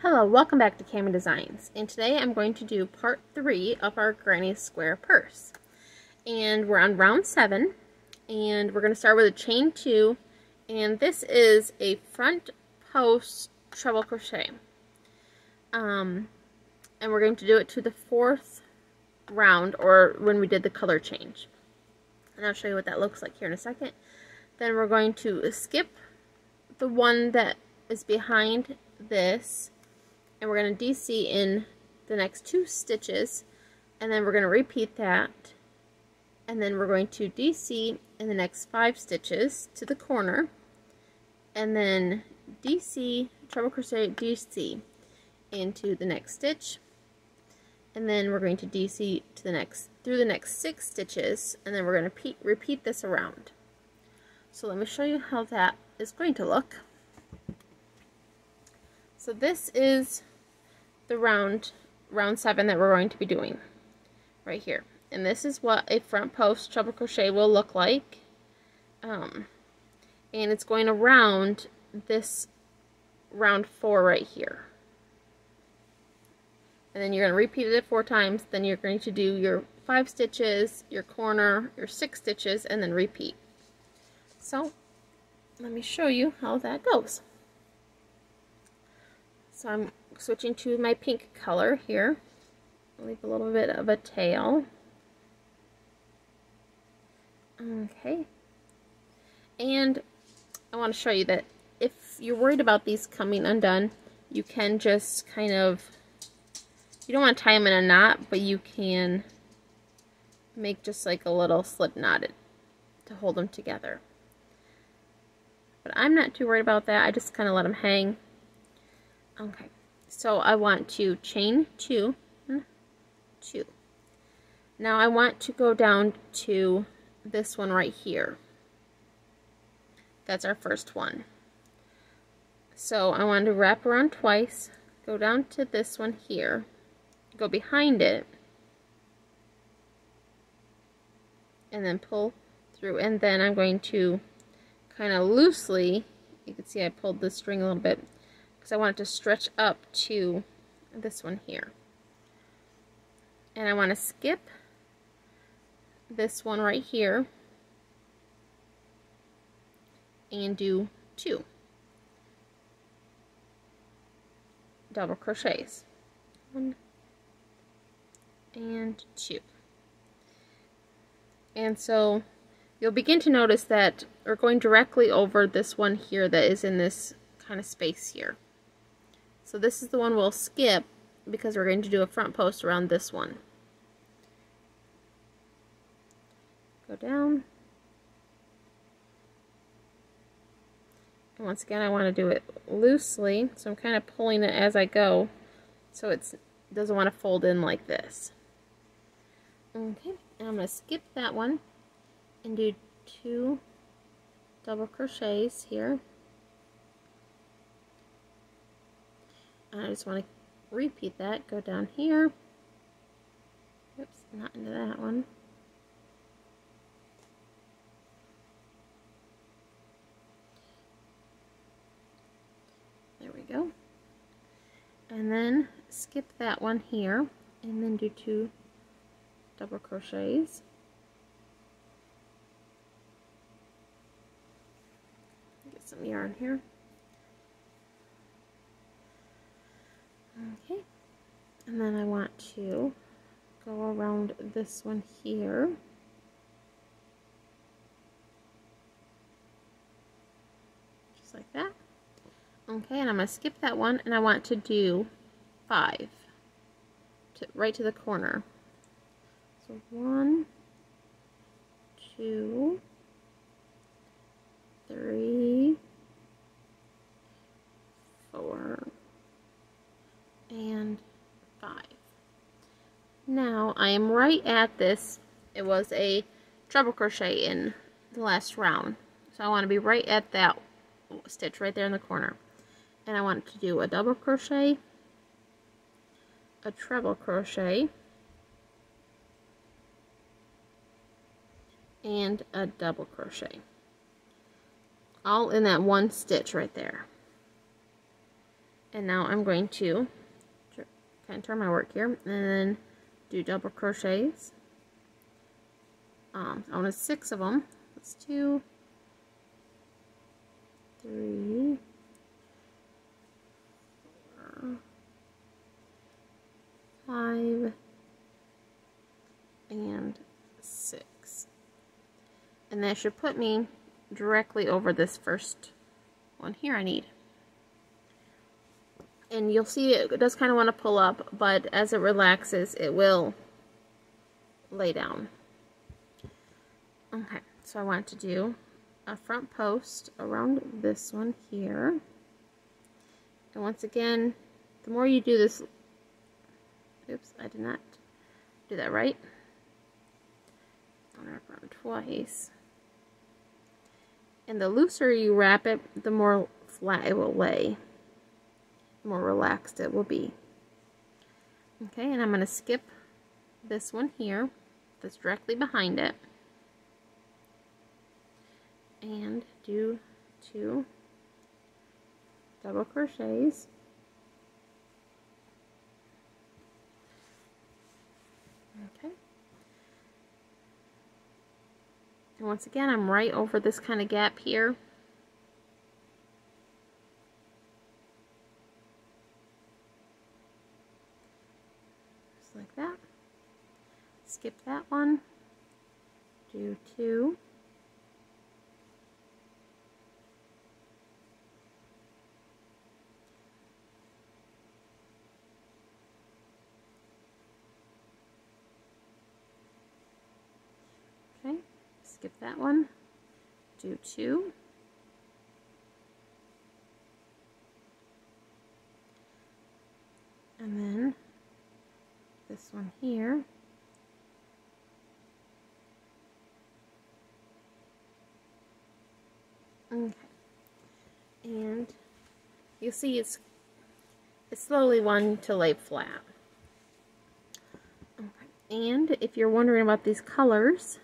Hello, welcome back to Cami Designs, and today I'm going to do part 3 of our granny square purse. And we're on round 7, and we're going to start with a chain 2, and this is a front post treble crochet. And we're going to do it to the 4th round, or when we did the color change. And I'll show you what that looks like here in a second. Then we're going to skip the one that is behind this, and we're going to DC in the next 2 stitches, and then we're going to repeat that, and then we're going to DC in the next 5 stitches to the corner, and then DC, treble crochet, DC into the next stitch, and then we're going to DC to the next through the next 6 stitches, and then we're going to repeat this around. So let me show you how that is going to look. So this is the round 7 that we're going to be doing right here, and this is what a front post treble crochet will look like, and it's going around this round 4 right here, and then you're going to repeat it 4 times. Then you're going to do your 5 stitches, your corner, your 6 stitches, and then repeat. So let me show you how that goes. So I'm switching to my pink color here. I'll leave a little bit of a tail. Okay. And I want to show you that if you're worried about these coming undone, you can just kind of, you don't want to tie them in a knot, but you can make just like a little slip knot to hold them together. But I'm not too worried about that. I just kind of let them hang. Okay, so I want to chain 2, 2. Now I want to go down to this one right here. That's our first one. So I want to wrap around twice, go down to this one here, go behind it, and then pull through. And then I'm going to kind of loosely, you can see I pulled the string a little bit, I want it to stretch up to this one here. And I want to skip this one right here and do 2 double crochets. 1 and 2. And so you'll begin to notice that we're going directly over this one here that is in this kind of space here. So this is the one we'll skip because we're going to do a front post around this one. Go down. And once again, I want to do it loosely, so I'm kind of pulling it as I go so it doesn't want to fold in like this. Okay, and I'm going to skip that one and do 2 double crochets here. I just want to repeat that, go down here, oops, not into that one, there we go, and then skip that one here, and then do 2 double crochets, get some yarn here. Okay, and then I want to go around this one here, just like that. Okay, and I'm going to skip that one, and I want to do 5 right to the corner. So 1, 2, 3, 4, and 5. Now I am right at this. It was a treble crochet in the last round, so I want to be right at that stitch right there in the corner, and I want to do a double crochet, a treble crochet, and a double crochet, all in that one stitch right there. And now I'm going to kind of turn my work here and then do double crochets. I want 6 of them. That's 2, 3, 4, 5, and 6. And that should put me directly over this first one here I need. And you'll see it does kind of want to pull up, but as it relaxes, it will lay down. Okay, so I want to do a front post around this one here. And once again, the more you do this, oops, I did not do that right. I'm going to wrap around twice. And the looser you wrap it, the more flat it will lay. The more relaxed it will be. Okay, and I'm going to skip this one here that's directly behind it. And do 2 double crochets. Okay. And once again, I'm right over this kind of gap here. Just like that. Skip that one. Do 2. Okay, skip that one, do 2, and then this one here, okay, and you'll see it's slowly wanting to lay flat. Okay. And if you're wondering about these colors,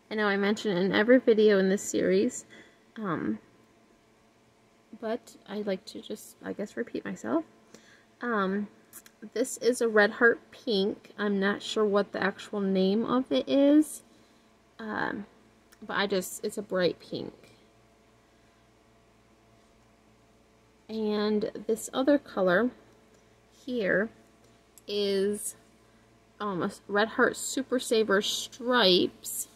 I know I mention it in every video in this series, but I like to just, I guess, repeat myself. This is a Red Heart Pink. I'm not sure what the actual name of it is, but it's a bright pink. And this other color here is a Red Heart Super Saver Stripes.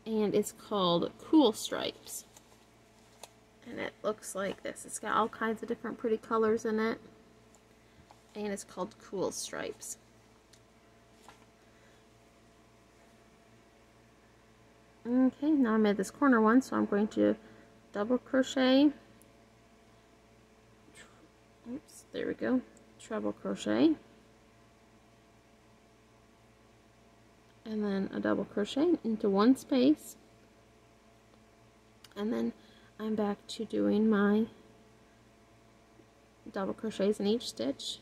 And it's called Cool Stripes. And it looks like this. It's got all kinds of different pretty colors in it. And it's called Cool Stripes. Okay, now I made this corner one, so I'm going to double crochet. Oops, there we go. Treble crochet. And then a double crochet into one space, and then I'm back to doing my double crochets in each stitch.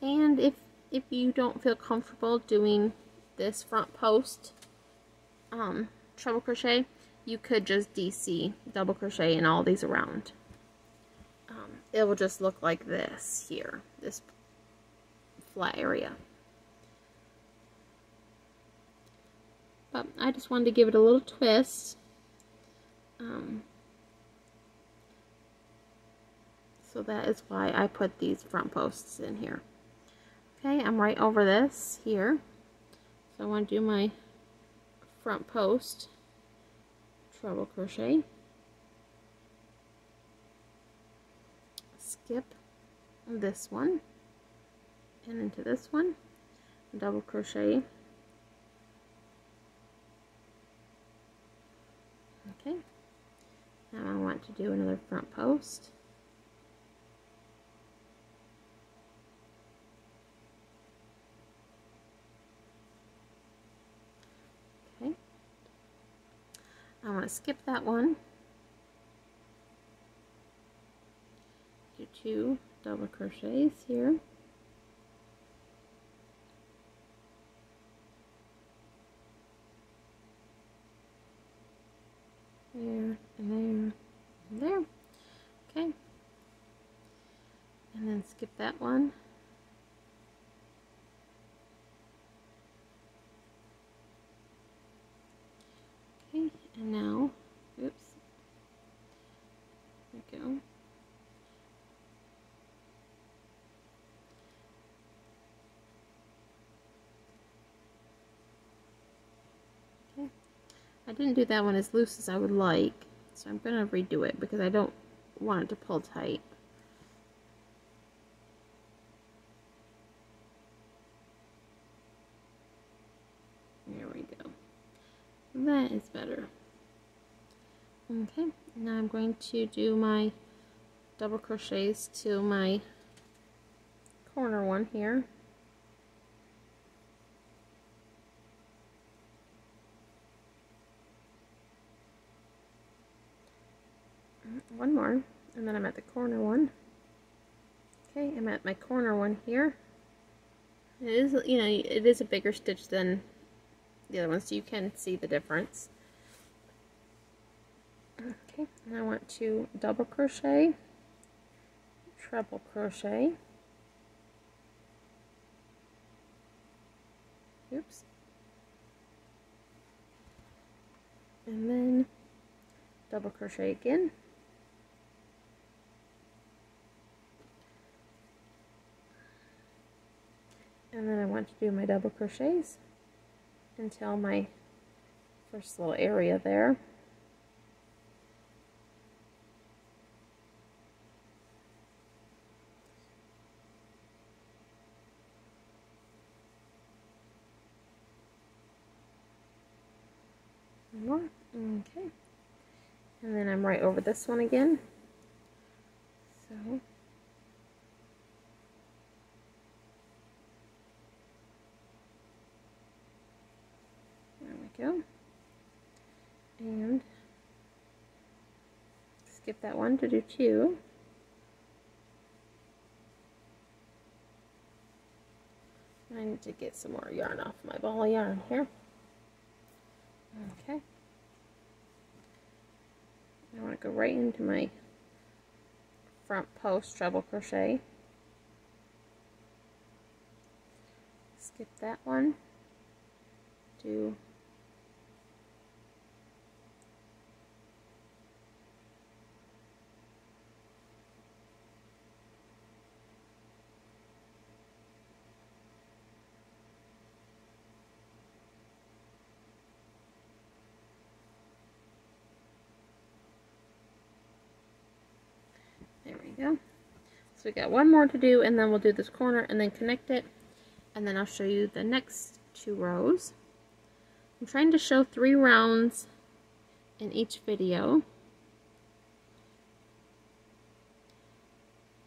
And if you don't feel comfortable doing this front post treble crochet, you could just DC double crochet in all these around. It will just look like this here, this flat area. But I just wanted to give it a little twist. So that is why I put these front posts in here. Okay, I'm right over this here. So I want to do my front post treble crochet. Skip this one and into this one, double crochet. Okay, now I want to do another front post. Okay, I want to skip that one. Do 2 double crochets here. and there, and there. Okay. And then skip that one. Okay, and now, oops, there we go. Okay, I didn't do that one as loose as I would like, so I'm going to redo it because I don't want it to pull tight. There we go. That is better. Okay, now I'm going to do my double crochets to my corner one here. One more, and then I'm at the corner one. Okay, I'm at my corner one here. It is, you know, it is a bigger stitch than the other one, so you can see the difference. Okay, and I want to double crochet, treble crochet, oops, and then double crochet again, and then I want to do my double crochets until my first little area there. More. Okay, and then I'm right over this one again, so there we go, and skip that one to do two. I need to get some more yarn off my ball of yarn here. Okay, I want to go right into my front post treble crochet, skip that one, do there we go. So we got one more to do, and then we'll do this corner and then connect it, and then I'll show you the next two rows. I'm trying to show 3 rounds in each video,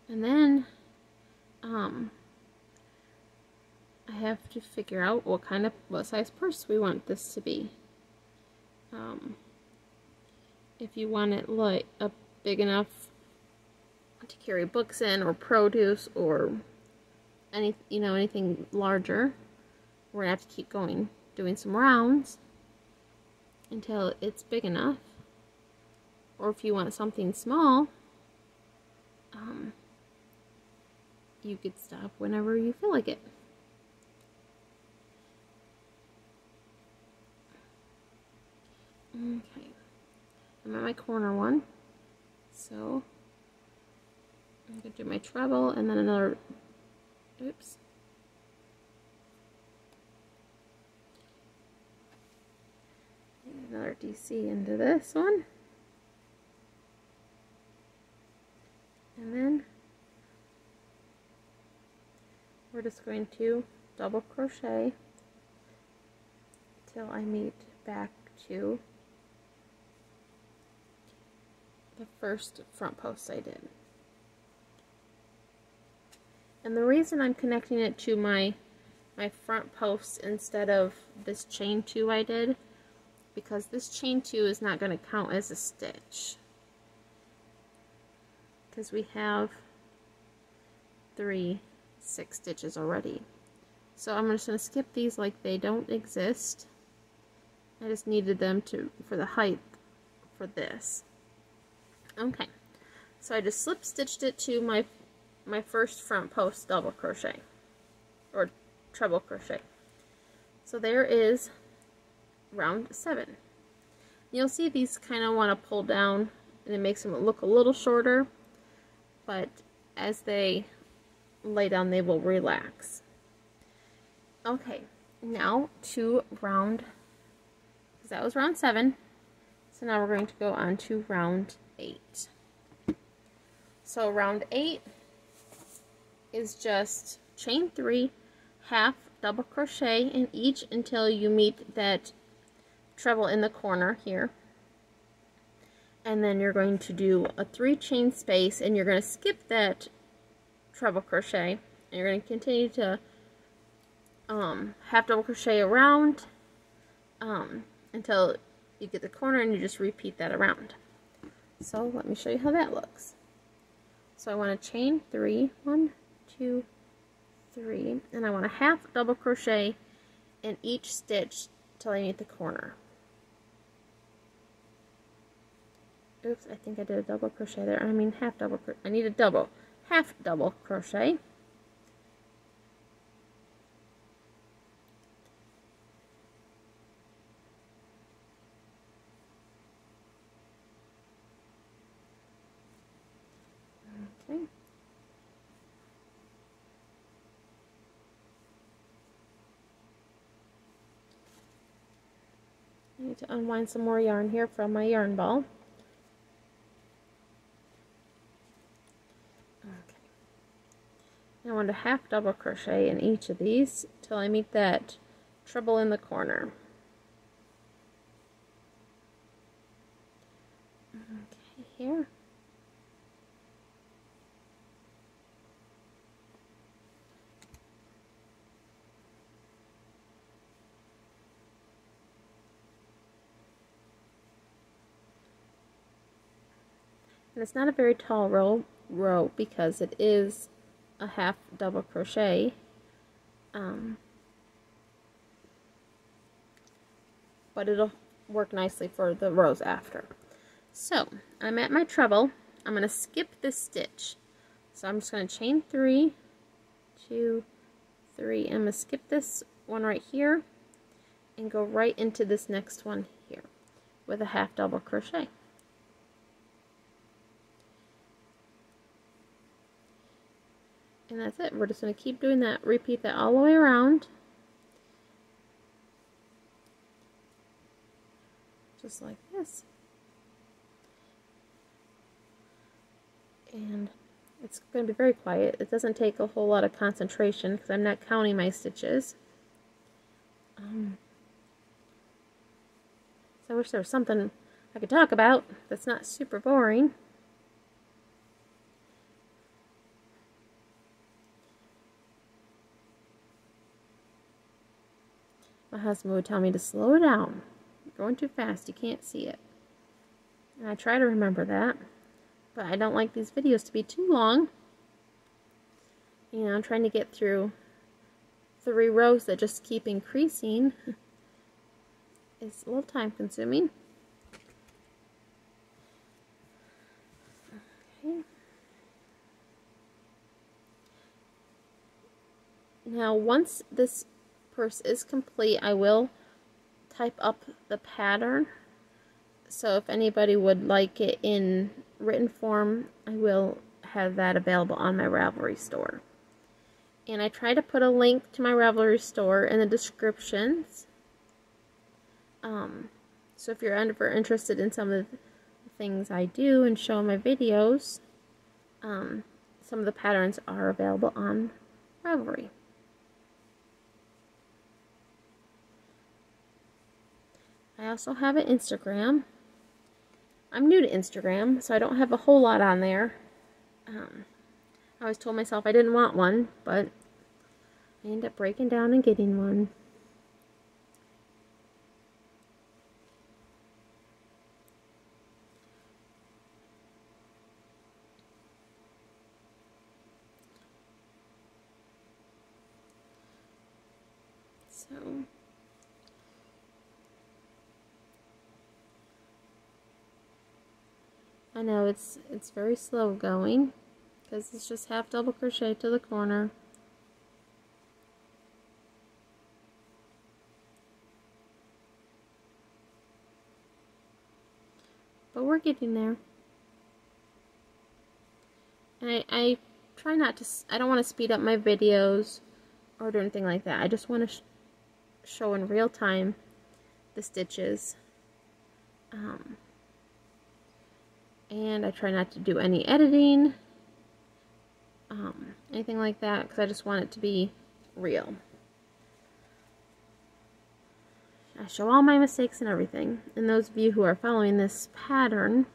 and then I have to figure out what size purse we want this to be. If you want it like a big enough to carry books in, or produce, or anything larger, we're gonna have to keep going, doing some rounds until it's big enough. Or if you want something small, you could stop whenever you feel like it. Okay, I'm at my corner one, so I'm going to do my treble and then another, oops, another DC into this one, and then we're just going to double crochet till I meet back to the first front post I did. And the reason I'm connecting it to my front post instead of this chain 2 I did, because this chain 2 is not going to count as a stitch, because we have 6 stitches already. So I'm just going to skip these like they don't exist. I just needed them for the height for this. Okay, so I just slip stitched it to my first front post double crochet or treble crochet. So there is round 7. You'll see these kind of want to pull down and it makes them look a little shorter, but as they lay down they will relax. Okay, now to round, because that was round 7, so now we're going to go on to round 8. So round 8 is just chain 3, half double crochet in each until you meet that treble in the corner here, and then you're going to do a 3 chain space, and you're going to skip that treble crochet, and you're going to continue to half double crochet around until you get the corner, and you just repeat that around. So let me show you how that looks. So I want to chain 3, 1, 2, 3, and I want to half double crochet in each stitch till I meet the corner. Oops, I think I did a double crochet there. I mean half double crochet. I need a double, half double crochet. Okay. I need to unwind some more yarn here from my yarn ball. Okay. I want to half double crochet in each of these till I meet that treble in the corner. Okay, here. And it's not a very tall row because it is a half double crochet, but it'll work nicely for the rows after. So I'm at my treble. I'm going to skip this stitch. So I'm just going to chain 3, 2, 3. I'm going to skip this one right here and go right into this next one here with a half double crochet. And that's it. We're just going to keep doing that. Repeat that all the way around. Just like this. And it's going to be very quiet. It doesn't take a whole lot of concentration because I'm not counting my stitches. So I wish there was something I could talk about that's not super boring. My husband would tell me to slow down. You're going too fast, you can't see it. And I try to remember that. But I don't like these videos to be too long. You know, I'm trying to get through 3 rows that just keep increasing. It's a little time consuming. Okay. Now once this purse is complete, I will type up the pattern. So if anybody would like it in written form, I will have that available on my Ravelry store. And I try to put a link to my Ravelry store in the descriptions. So if you're ever interested in some of the things I do and show in my videos, some of the patterns are available on Ravelry. I also have an Instagram. I'm new to Instagram, so I don't have a whole lot on there. I always told myself I didn't want one, but I ended up breaking down and getting one. So I know it's very slow going because it's just half double crochet to the corner. But we're getting there. And I try not to, I don't want to speed up my videos or do anything like that. I just want to show in real time the stitches. And I try not to do any editing, anything like that, because I just want it to be real. I show all my mistakes and everything. And those of you who are following this pattern,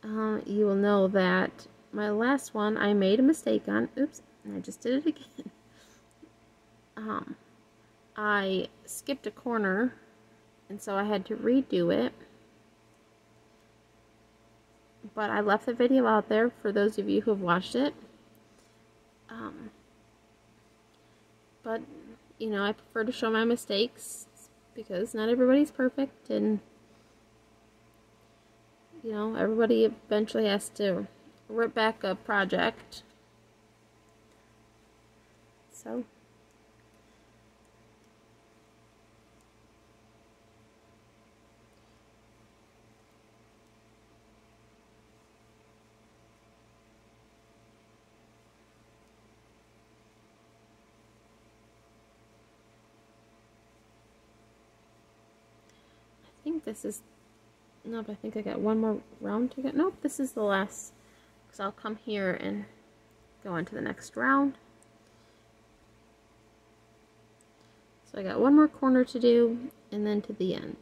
you will know that my last one I made a mistake on. Oops, I just did it again. I skipped a corner, and so I had to redo it. But I left the video out there for those of you who have watched it. But, you know, I prefer to show my mistakes because not everybody's perfect, and, you know, everybody eventually has to rip back a project. So, I think this is, nope, I think I got one more round to get. Nope, this is the last, because I'll come here and go on to the next round. So I got one more corner to do, and then to the end.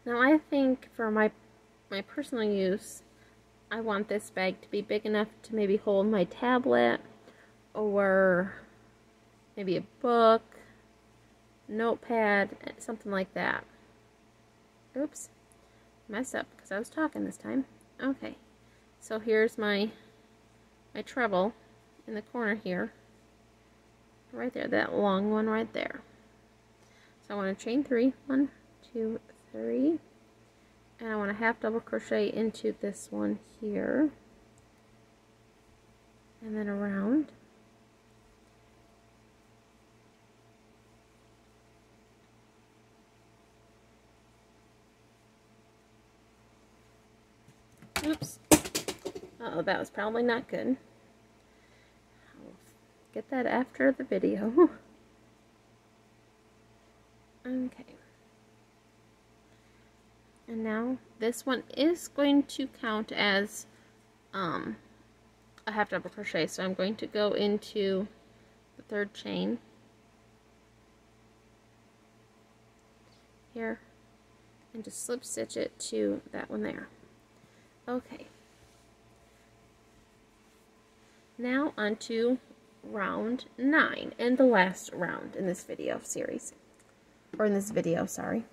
Now I think for my personal use, I want this bag to be big enough to maybe hold my tablet, or maybe a book, notepad, something like that. Oops, messed up because I was talking this time. Okay, so here's my treble in the corner here, right there, that long one right there. So I want to chain 3, 1, 2, 3, and I want to half double crochet into this one here, and then around. Oops. Uh-oh, that was probably not good. I'll get that after the video. Okay. And now this one is going to count as a half double crochet, so I'm going to go into the third chain here and just slip stitch it to that one there. Okay. Now onto round 9 and the last round in this video series, or in this video, sorry.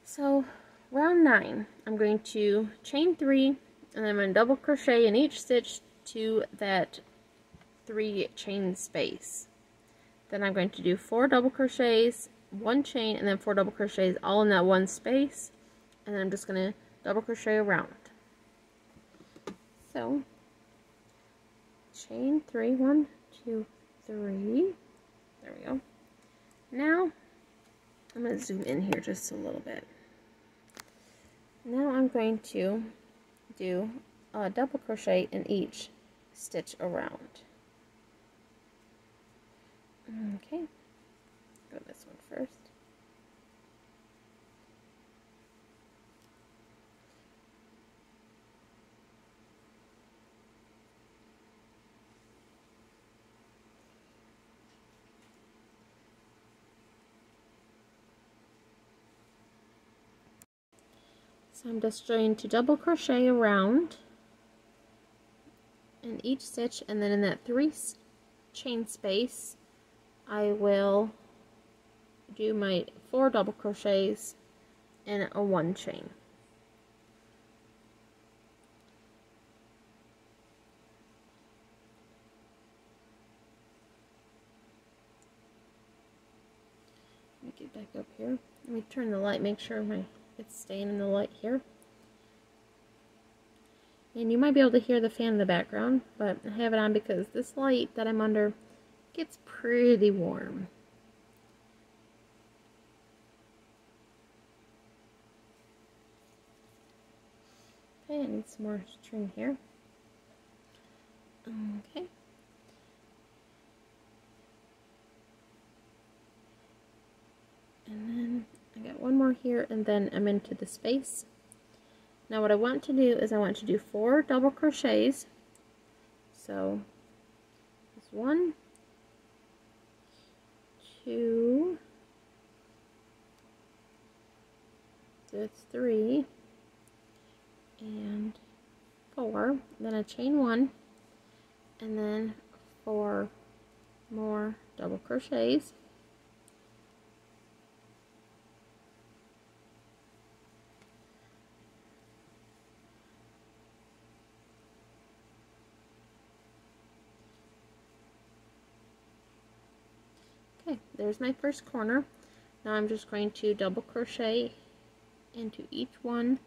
So round 9, I'm going to chain 3, and then I'm going to double crochet in each stitch to that 3 chain space. Then I'm going to do 4 double crochets, 1 chain, and then 4 double crochets all in that one space, and then I'm just going to double crochet around. So chain 3, 1, 2, 3. There we go. Now I'm going to zoom in here just a little bit. Now I'm going to do a double crochet in each stitch around. Okay, go this one first. So I'm just going to double crochet around in each stitch, and then in that 3 chain space I will do my 4 double crochets and a 1 chain. Let me get back up here. Let me turn the light, make sure it's staying in the light here. And you might be able to hear the fan in the background, but I have it on because this light that I'm under gets pretty warm. Okay, I need some more string here. Okay. And then I got one more here, and then I'm into the space. Now what I want to do is I want to do 4 double crochets. So this 1, 2, that's 3, and 4. Then I chain 1, and then 4 more double crochets. Okay, there's my first corner. Now I'm just going to double crochet into each one